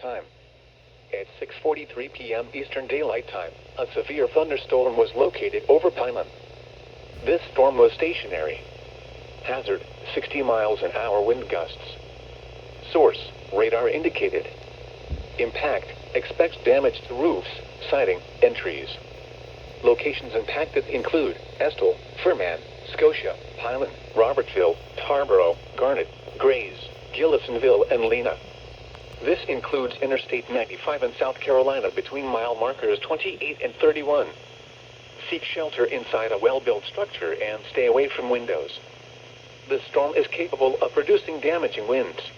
Time. At 6:43 p.m. Eastern Daylight Time, a severe thunderstorm was located over Pyman. This storm was stationary. Hazard, 60 miles an hour wind gusts. Source, radar indicated. Impact, expects damage to roofs, siding, and trees. Locations impacted include Estill, Ferman, Scotia, Highland, Robertsville, Tarboro, Garnet, Grays, Gillisonville, and Lena. This includes Interstate 95 in South Carolina between mile markers 28 and 31. Seek shelter inside a well-built structure and stay away from windows. The storm is capable of producing damaging winds.